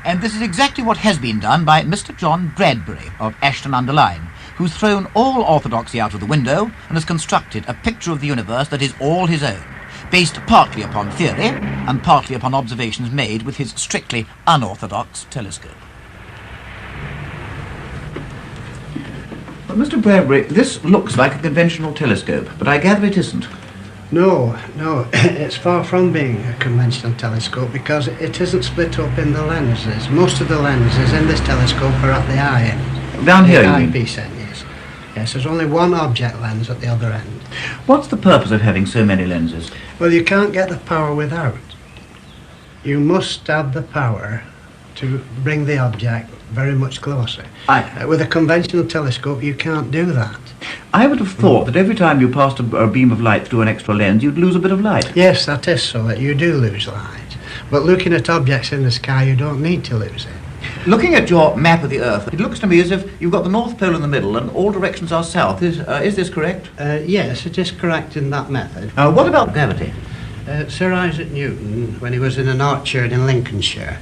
And this is exactly what has been done by Mr. John Bradbury of Ashton-under-Lyne, who's thrown all orthodoxy out of the window and has constructed a picture of the universe that is all his own, based partly upon theory and partly upon observations made with his strictly unorthodox telescope. Well, Mr. Bradbury, this looks like a conventional telescope, but I gather it isn't. No, it's far from being a conventional telescope because it isn't split up in the lenses. Most of the lenses in this telescope are at the eye end. Down here, the you mean? eyepiece end, yes. Yes, there's only one object lens at the other end. What's the purpose of having so many lenses? Well, you can't get the power without. You must have the power to bring the object very much closer. With a conventional telescope, you can't do that. I would have thought that every time you passed a beam of light through an extra lens, you'd lose a bit of light. Yes, that is so, that you do lose light. But looking at objects in the sky, you don't need to lose it. Looking at your map of the Earth, it looks to me as if you've got the North Pole in the middle and all directions are south. Is this correct? Yes, it is correct in that method. What about gravity? Sir Isaac Newton, when he was in an orchard in Lincolnshire,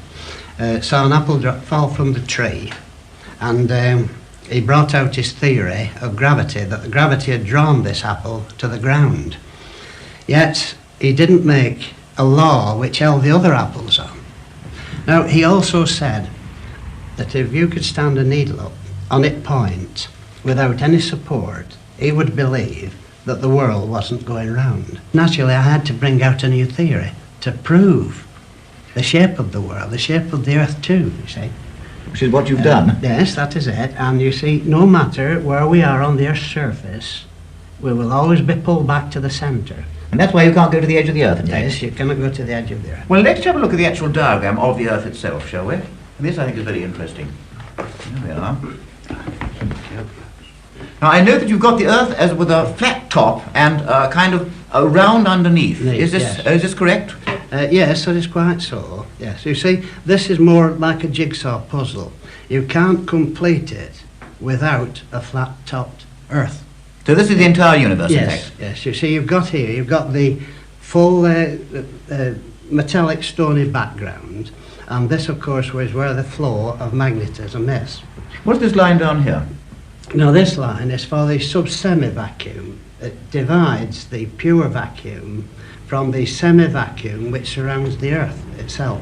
saw an apple fall from the tree, and he brought out his theory of gravity, that the gravity had drawn this apple to the ground. Yet he didn't make a law which held the other apples on. Now, he also said that if you could stand a needle up on its point without any support, he would believe that the world wasn't going round. Naturally, I had to bring out a new theory to prove the shape of the world, the shape of the Earth too, you see. Which is what you've done. Yes, that is it. And you see, no matter where we are on the Earth's surface, we will always be pulled back to the centre. And that's why you can't go to the edge of the Earth, in fact. Yes, you cannot go to the edge of the Earth. Well, let's have a look at the actual diagram of the Earth itself, shall we? And this, I think, is very interesting. Here we are. Now, I know that you've got the Earth as with a flat top and kind of a round underneath. Is this correct? Yes, that is quite so. Yes, you see, this is more like a jigsaw puzzle. You can't complete it without a flat-topped Earth. So this is the entire universe, in fact? Yes, you see, you've got the full metallic stony background, and this, of course, was where the flow of magnetism is. What's this line down here? Now, this line is for the sub-semi-vacuum. It divides the pure vacuum from the semi-vacuum which surrounds the Earth itself.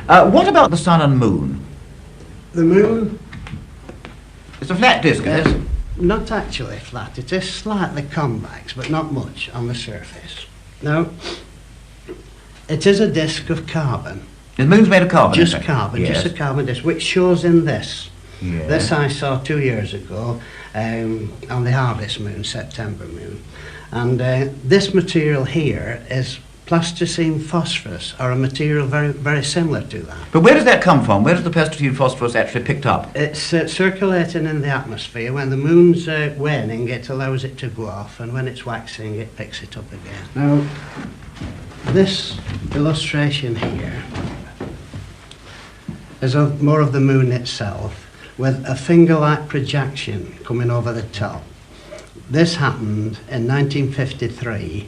What about the sun and moon? The moon? It's a flat disk, is it? Not actually flat. It is slightly convex, but not much on the surface. Now, it is a disk of carbon. The moon's made of carbon, Just carbon, yes. Just a carbon disk, which shows in this. Yes. This I saw 2 years ago on the harvest moon, September moon. And this material here is plasticine phosphorus, or a material very, very similar to that. But where does that come from? Where does the plasticine phosphorus actually picked up? It's circulating in the atmosphere. When the moon's waning, it allows it to go off, and when it's waxing, it picks it up again. Now, this illustration here is more of the moon itself, with a finger-like projection coming over the top. This happened in 1953,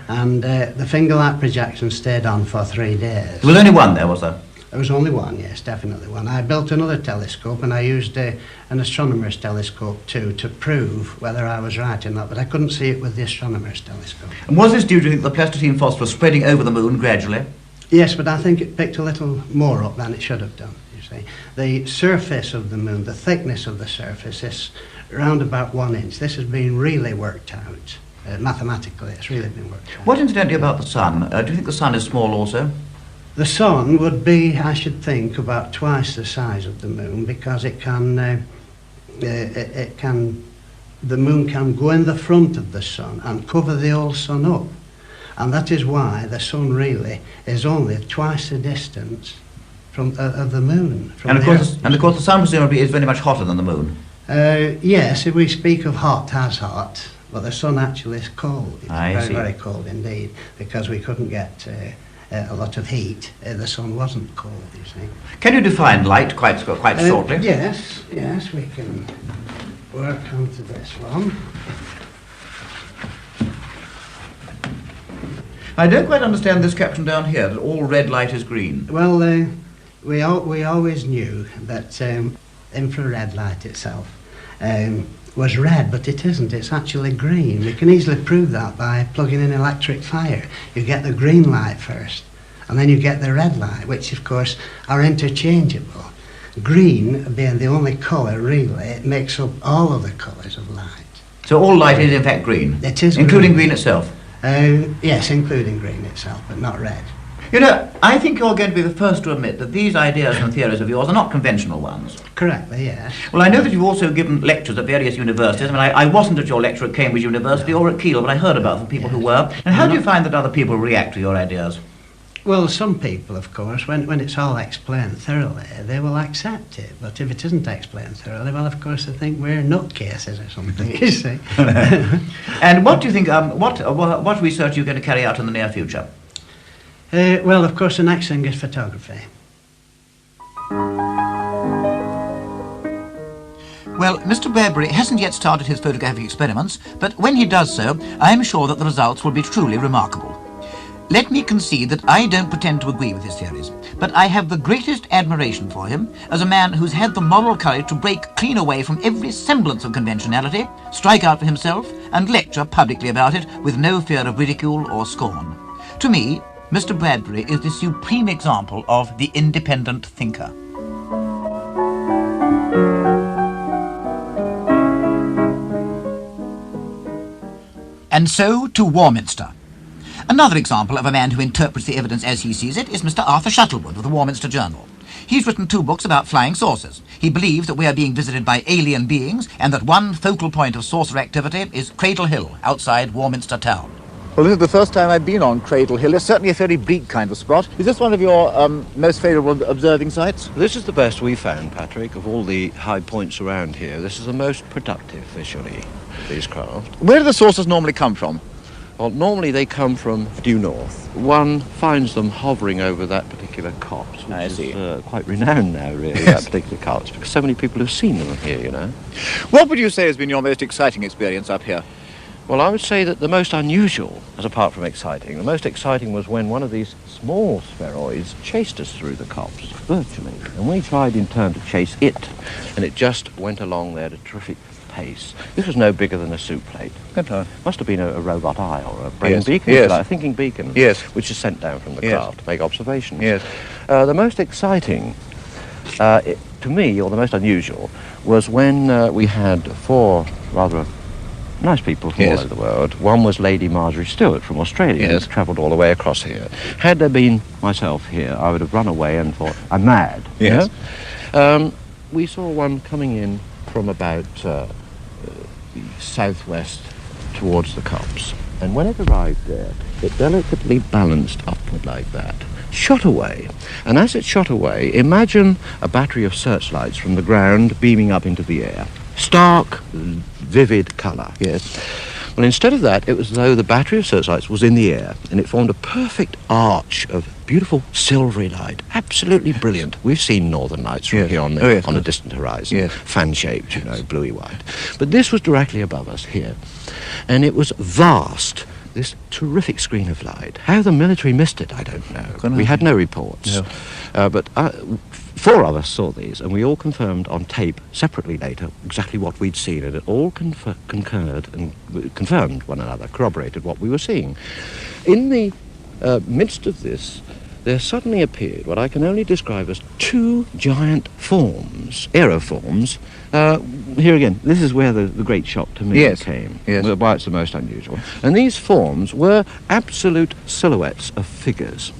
and the finger-like projection stayed on for 3 days. There was only one there, was there? There was only one, yes, definitely one. I built another telescope, and I used an astronomer's telescope too, to prove whether I was right or not, but I couldn't see it with the astronomer's telescope. And was this due to the plasticine phosphorus spreading over the moon gradually? Yes, but I think it picked a little more up than it should have done, you see. The surface of the moon, the thickness of the surface is around about 1 inch. This has been really worked out. Mathematically, it's really been worked out. What incidentally about the sun? Do you think the sun is small also? The sun would be, I should think, about twice the size of the moon, because it can, the moon can go in the front of the sun and cover the whole sun up. And that is why the sun really is only twice the distance from of the moon. And of course, the sun presumably is very much hotter than the moon. Yes, if we speak of hot as hot, but the sun actually is cold. It's very, see. very cold indeed, because we couldn't get a lot of heat. The sun wasn't cold, you see. Can you define light quite shortly? Yes, we can work onto this one. I don't quite understand this caption down here, that all red light is green. Well, We always knew that infrared light itself was red, but it isn't. It's actually green. We can easily prove that by plugging in electric fire. You get the green light first, and then you get the red light, which of course are interchangeable. Green being the only colour, really, it makes up all of the colours of light. So all light is in fact green? It is including green itself? Yes, including green itself, but not red. You know, I think you're going to be the first to admit that these ideas and theories of yours are not conventional ones. Correctly, yes. Well, I know that you've also given lectures at various universities. I mean, I wasn't at your lecture at Cambridge University or at Keele, but I heard about the people who were. And how do you find that other people react to your ideas? Well, some people, of course, when it's all explained thoroughly, they will accept it. But if it isn't explained thoroughly, well, of course, they think we're nutcases or something, you see. And what do you think, what research are you going to carry out in the near future? Well, of course, the next thing is photography. Well, Mr. Bradbury hasn't yet started his photographic experiments, but when he does so, I'm sure that the results will be truly remarkable. Let me concede that I don't pretend to agree with his theories, but I have the greatest admiration for him as a man who's had the moral courage to break clean away from every semblance of conventionality, strike out for himself, and lecture publicly about it with no fear of ridicule or scorn. To me, Mr. Bradbury is the supreme example of the independent thinker. And so to Warminster. Another example of a man who interprets the evidence as he sees it is Mr. Arthur Shuttleworth of the Warminster Journal. He's written 2 books about flying saucers. He believes that we are being visited by alien beings and that one focal point of saucer activity is Cradle Hill outside Warminster town. Well, this is the first time I've been on Cradle Hill. It's certainly a very bleak kind of spot. Is this one of your most favourable observing sites? This is the best we found, Patrick, of all the high points around here. This is the most productive visually of these craft. Where do the saucers normally come from? Well, normally they come from due north. One finds them hovering over that particular copse, which is quite renowned now, really, that particular copse, because so many people have seen them here, you know. What would you say has been your most exciting experience up here? Well, I would say that the most unusual, as apart from exciting, the most exciting was when one of these small spheroids chased us through the copse, virtually. And we tried in turn to chase it, and it just went along there at a terrific pace. This was no bigger than a soup plate. Must have been a robot eye or a brain beacon, like a thinking beacon, which is sent down from the craft to make observations. The most exciting, to me, or the most unusual, was when we had 4 rather nice people from all over the world. One was Lady Marjorie Stewart from Australia, who's travelled all the way across here. Had there been myself here, I would have run away and thought, I'm mad. You know? We saw one coming in from about the southwest towards the copse, and when it arrived there, it delicately balanced upward like that, shot away, and as it shot away, imagine a battery of searchlights from the ground beaming up into the air. Stark, vivid colour. Well, instead of that, it was as though the battery of searchlights was in the air, and it formed a perfect arch of beautiful silvery light. Absolutely brilliant. We've seen northern lights from here on the distant horizon, fan-shaped, you know, bluey-white. But this was directly above us here, and it was vast. This terrific screen of light. How the military missed it, I don't know. We had no reports. But 4 of us saw these, and we all confirmed on tape, separately later, exactly what we'd seen, and it all concurred and confirmed one another, corroborated what we were seeing. In the midst of this, there suddenly appeared what I can only describe as 2 giant forms, aeroforms. Here again, this is where the great shock to me came, why it's the most unusual. And these forms were absolute silhouettes of figures.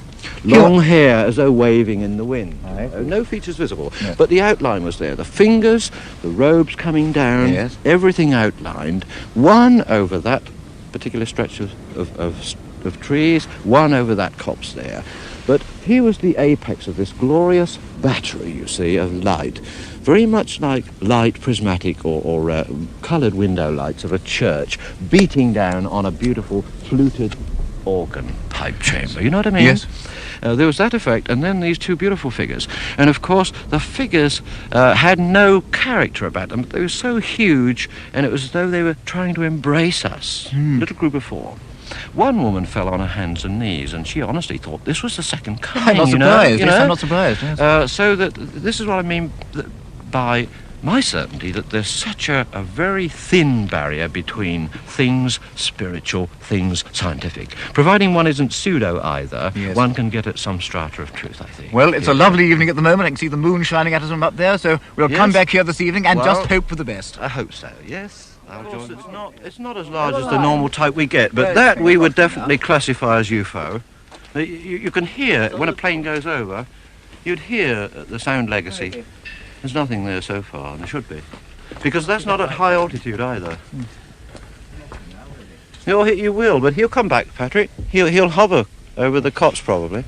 Long hair as though waving in the wind. No features visible, but the outline was there. The fingers, the robes coming down, everything outlined. One over that particular stretch of trees, one over that copse there. But here was the apex of this glorious battery, you see, of light. Very much like light prismatic or coloured window lights of a church beating down on a beautiful fluted organ pipe chamber. You know what I mean? There was that effect, and then these 2 beautiful figures. And of course, the figures had no character about them. They were so huge, and it was as though they were trying to embrace us. Little group of 4. One woman fell on her hands and knees, and she honestly thought this was the second coming. I'm not surprised. Yes, I'm not surprised. Yes. So that this is what I mean by my certainty that there's such a very thin barrier between things spiritual, things scientific. Providing one isn't pseudo either, yes, one can get at some strata of truth, I think. Well, it's a lovely evening at the moment. I can see the moon shining at us from up there, so we'll come back here this evening and just hope for the best. I hope so, yes. Of course, it's not as large as the normal type we get, but that we would definitely classify as UFO. You can hear, when a plane goes over, you'd hear the sound legacy. There's nothing there so far, and there should be. Because that's not at high altitude either. You will, but he'll come back, Patrick. He'll hover over the cots, probably.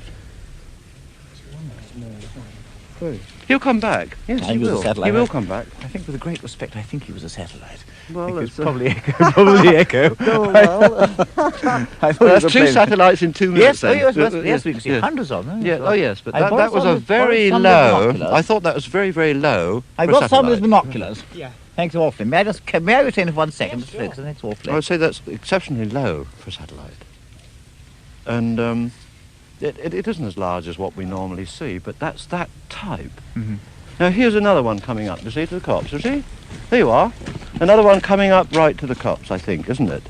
He'll come back. Yes, he will. He will come back. I think, with great respect, I think he was a satellite. Well, it's probably Echo. Probably Echo. Oh, well. There's two satellites in 2 minutes. Yes, we can see hundreds of them. Yeah. Oh, yes, but that was a very low. I thought that was very, very low. I've got some of those binoculars. Yeah. Thanks awfully. May I retain it 1 second? Just focus, and it's awfully. I would say that's exceptionally low for a satellite. And it isn't as large as what we normally see, but that's that type. Mm-hmm. Now here's another one coming up, you see, to the copse, you see? There you are. Another one coming up right to the copse, I think, isn't it?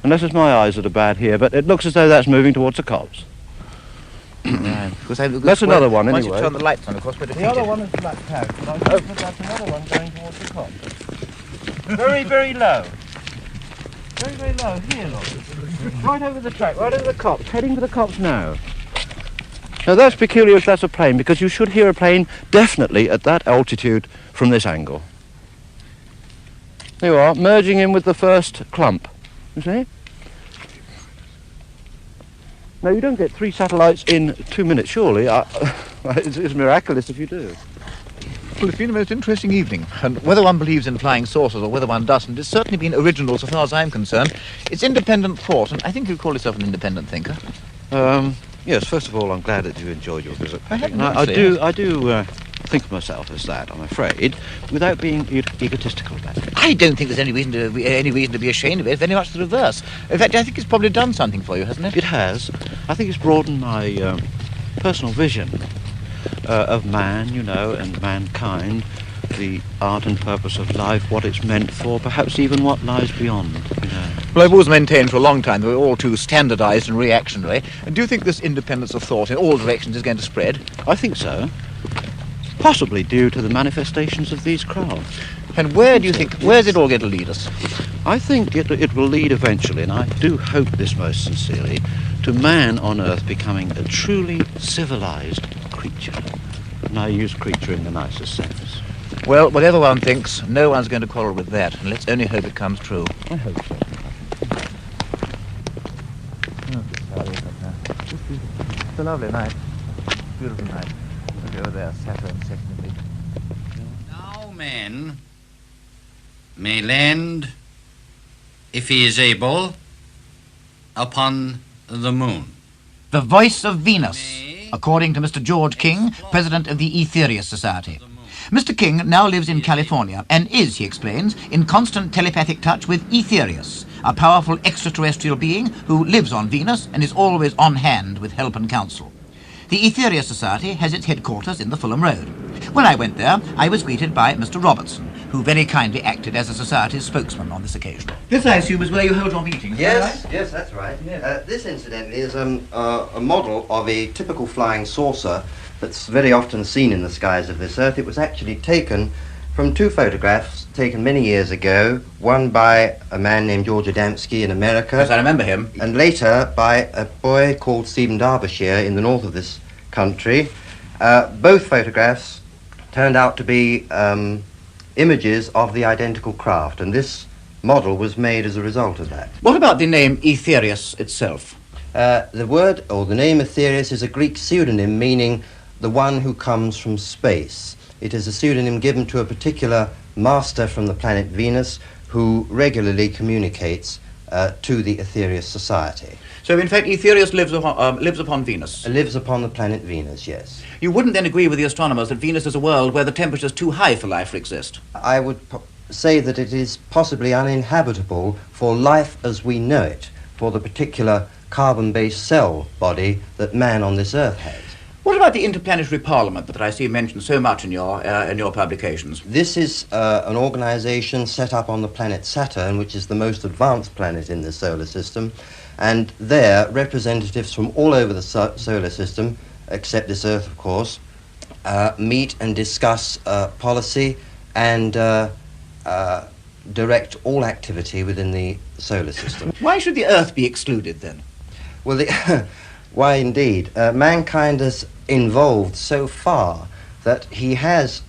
Unless it's my eyes that are bad here, but it looks as though that's moving towards the copse. Right. That's another one, anyway. Once you turn the lights on, of course, we're defeated. The other one is blacked out, but I think that's another one going towards the copse. Very, very low. Very, very low. Here, look. Right over the track, right over the copse, heading for the copse now. Now that's peculiar if that's a plane, because you should hear a plane definitely at that altitude from this angle. There you are, merging in with the first clump. You see? Now you don't get 3 satellites in 2 minutes, surely. It's miraculous if you do. Well, it's been a most interesting evening, and whether one believes in flying saucers or whether one doesn't, it's certainly been original so far as I'm concerned. It's independent thought, and I think you'd call yourself an independent thinker. Yes, first of all, I'm glad that you enjoyed your visit. I do think of myself as that, I'm afraid, without being egotistical about it. I don't think there's any reason to be ashamed of it, very much the reverse. In fact, I think it's probably done something for you, hasn't it? It has. I think it's broadened my personal vision of man, you know, and mankind, the art and purpose of life, what it's meant for, perhaps even what lies beyond, you know. Well, I've always maintained for a long time that we're all too standardised and reactionary. And do you think this independence of thought in all directions is going to spread? I think so. Possibly due to the manifestations of these crafts. And where's it all going to lead us? I think it will lead eventually, and I do hope this most sincerely, to man on Earth becoming a truly civilised creature. And I use creature in the nicest sense. Well, whatever one thinks, no one's going to quarrel with that, and let's only hope it comes true. I hope so. It's a lovely night. Beautiful night. Look over there, Saturn secondly. Now man may land, if he is able, upon the moon. The voice of Venus, according to Mr. George King, president of the Aetherius Society. Mr. King now lives in California and is, he explains, in constant telepathic touch with Aetherius, a powerful extraterrestrial being who lives on Venus and is always on hand with help and counsel. The Aetherius Society has its headquarters in the Fulham Road. When I went there, I was greeted by Mr. Robertson, who very kindly acted as the Society's spokesman on this occasion. This, I assume, is where you hold your meetings, yes, right? Yes, that's right. Yes. This, incidentally, is a model of a typical flying saucer that's very often seen in the skies of this Earth. It was actually taken from 2 photographs taken many years ago, one by a man named George Adamski in America. Yes, I remember him. And later by a boy called Stephen Derbyshire in the north of this country. Both photographs turned out to be images of the identical craft, and this model was made as a result of that. What about the name Aetherius itself? The word, or the name Aetherius, is a Greek pseudonym meaning the one who comes from space. It is a pseudonym given to a particular master from the planet Venus who regularly communicates to the Aetherius Society. So, in fact, Aetherius lives upon Venus? Lives upon the planet Venus, yes. You wouldn't then agree with the astronomers that Venus is a world where the temperature's too high for life to exist? I would say that it is possibly uninhabitable for life as we know it for the particular carbon-based cell body that man on this Earth has. What about the Interplanetary Parliament that I see mentioned so much in your publications? This is an organisation set up on the planet Saturn, which is the most advanced planet in the solar system, and there representatives from all over the solar system, except this Earth of course, meet and discuss policy and direct all activity within the solar system. Why should the Earth be excluded then? Well, why indeed? Mankind has evolved so far that he has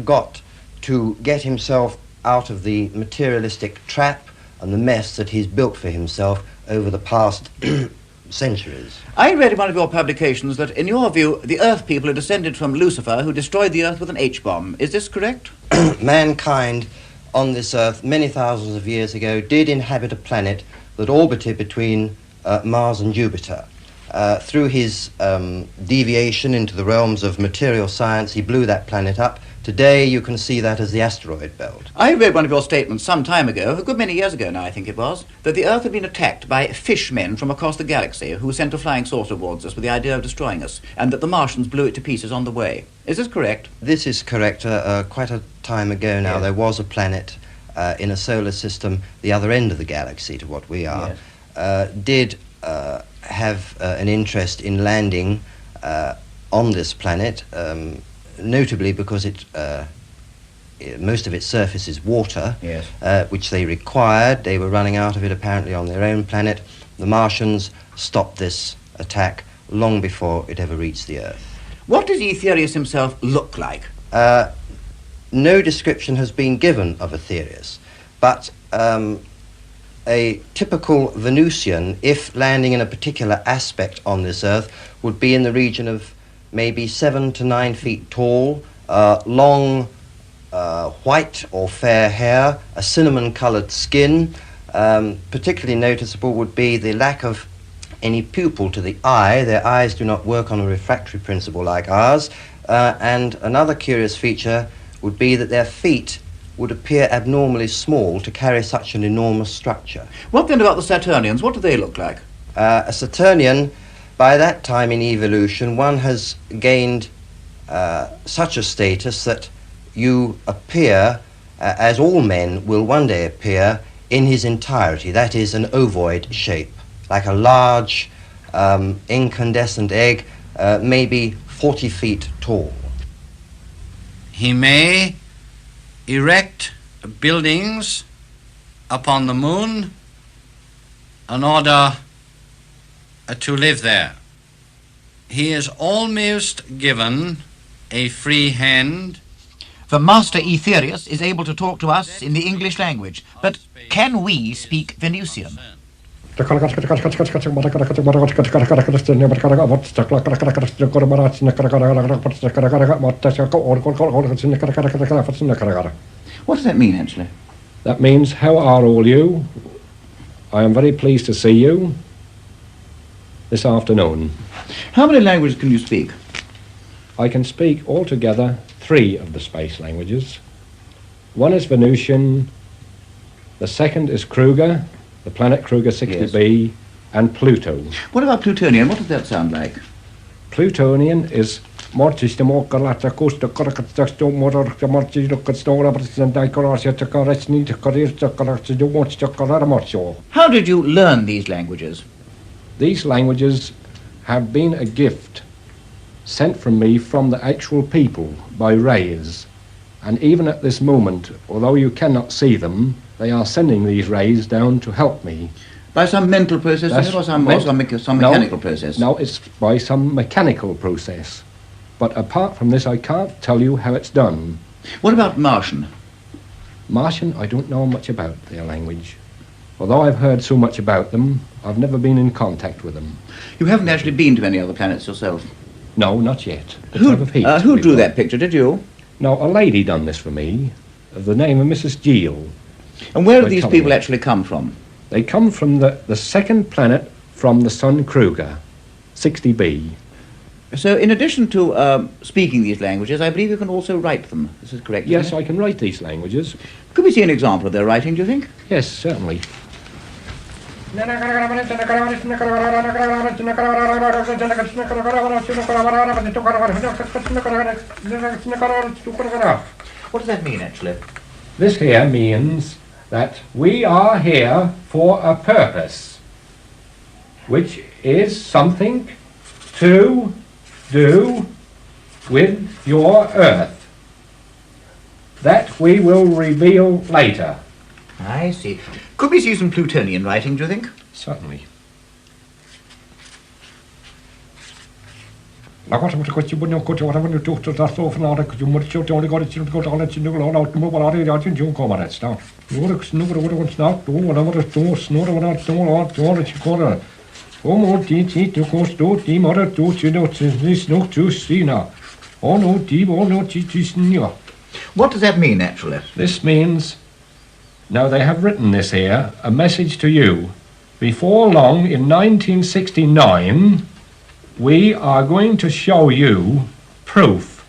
got to get himself out of the materialistic trap and the mess that he's built for himself over the past centuries. I read in one of your publications that, in your view, the Earth people are descended from Lucifer, who destroyed the Earth with an H-bomb. Is this correct? Mankind on this Earth many thousands of years ago did inhabit a planet that orbited between Mars and Jupiter. Through his deviation into the realms of material science, he blew that planet up. Today you can see that as the asteroid belt. I read one of your statements some time ago, a good many years ago now I think it was, that the Earth had been attacked by fishmen from across the galaxy who sent a flying saucer towards us with the idea of destroying us, and that the Martians blew it to pieces on the way. Is this correct? This is correct. Quite a time ago now, Yes. there was a planet in a solar system, the other end of the galaxy to what we are, did have an interest in landing on this planet, notably because most of its surface is water, Yes. which they required. They were running out of it apparently on their own planet. The Martians stopped this attack long before it ever reached the Earth. What does Aetherius himself look like? No description has been given of Aetherius, but a typical Venusian, if landing in a particular aspect on this Earth, would be in the region of maybe 7 to 9 feet tall, long white or fair hair, a cinnamon-coloured skin. Particularly noticeable would be the lack of any pupil to the eye. Their eyes do not work on a refractory principle like ours. And another curious feature would be that their feet would appear abnormally small to carry such an enormous structure. What then about the Saturnians? What do they look like? A Saturnian, by that time in evolution, one has gained such a status that you appear, as all men will one day appear, in his entirety. That is, an ovoid shape, like a large incandescent egg, maybe 40 feet tall. He may erect buildings upon the moon in order to live there. He is almost given a free hand. The Master Aetherius is able to talk to us in the English language, but can we speak Venusian? What does that mean, actually? That means, how are all you? I am very pleased to see you this afternoon. How many languages can you speak? I can speak altogether 3 of the space languages. One is Venusian, the second is Kruger, the planet Kruger 60b, and Pluto. What about Plutonian? What does that sound like? Plutonian is what is how did you learn these languages? These languages have been a gift sent from me from the actual people by rays. And even at this moment, although you cannot see them, they are sending these rays down to help me. By some mental process or some mechanical process? No, it's by some mechanical process. But apart from this, I can't tell you how it's done. What about Martian? Martian, I don't know much about their language. Although I've heard so much about them, I've never been in contact with them. You haven't actually been to any other planets yourself? No, not yet. Who drew that picture, did you? No, a lady done this for me, of the name of Mrs. Giel. And where do these people actually come from? They come from the second planet from the sun Kruger, 60b. So in addition to speaking these languages, I believe you can also write them. This is correct, Yes, isn't it? I can write these languages. Could we see an example of their writing, do you think? Yes, certainly. What does that mean, actually? This here means that we are here for a purpose, which is something to do with your earth. That we will reveal later. I see. Could we see some Plutonian writing, do you think? Certainly. What does that mean, actually? This means, now they have written this here, a message to you. Before long, in 1969, we are going to show you proof.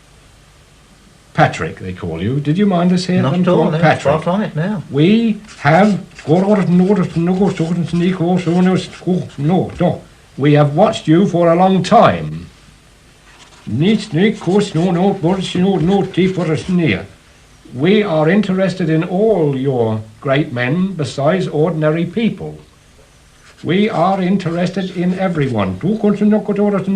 Patrick, they call you. Did you mind us here? Not at all, no, Patrick. far from it, no. We have we have watched you for a long time. We are interested in all your great men besides ordinary people. We are interested in everyone. That's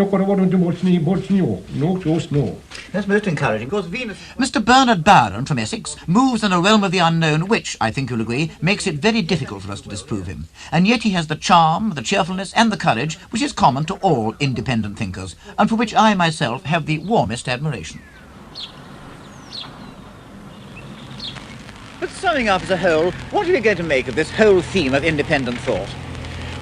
most encouraging, because Venus... Mr. Bernard Byron from Essex moves in a realm of the unknown which, I think you'll agree, makes it very difficult for us to disprove him. And yet he has the charm, the cheerfulness and the courage which is common to all independent thinkers, and for which I myself have the warmest admiration. But summing up as a whole, what are we going to make of this whole theme of independent thought?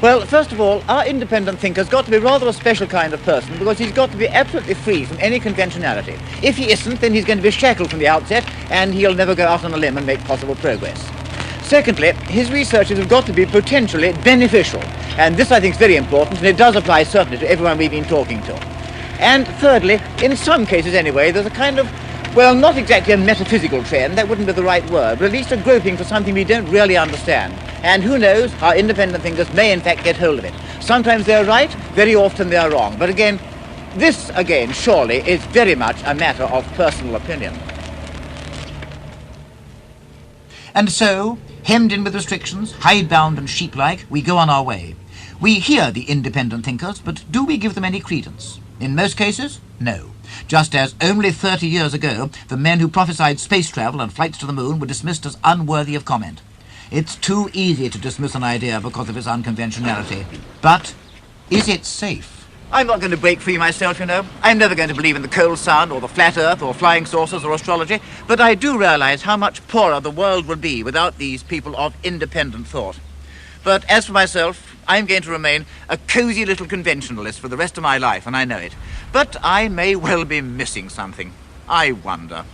Well, first of all, our independent thinker's got to be rather a special kind of person because he's got to be absolutely free from any conventionality. If he isn't, then he's going to be shackled from the outset and he'll never go out on a limb and make possible progress. Secondly, his researches have got to be potentially beneficial, and this I think is very important, and it does apply certainly to everyone we've been talking to. And thirdly, in some cases anyway, there's a kind of, well, not exactly a metaphysical trend, that wouldn't be the right word, but at least a groping for something we don't really understand. And who knows, our independent thinkers may in fact get hold of it. Sometimes they're right, very often they're wrong. But again, this again, surely, is very much a matter of personal opinion. And so, hemmed in with restrictions, hidebound and sheep-like, we go on our way. We hear the independent thinkers, but do we give them any credence? In most cases, no. Just as only 30 years ago, the men who prophesied space travel and flights to the moon were dismissed as unworthy of comment. It's too easy to dismiss an idea because of its unconventionality. But is it safe? I'm not going to break free myself, you know. I'm never going to believe in the cold sun or the flat earth or flying saucers or astrology, but I do realize how much poorer the world would be without these people of independent thought. But as for myself, I'm going to remain a cosy little conventionalist for the rest of my life, and I know it. But I may well be missing something. I wonder.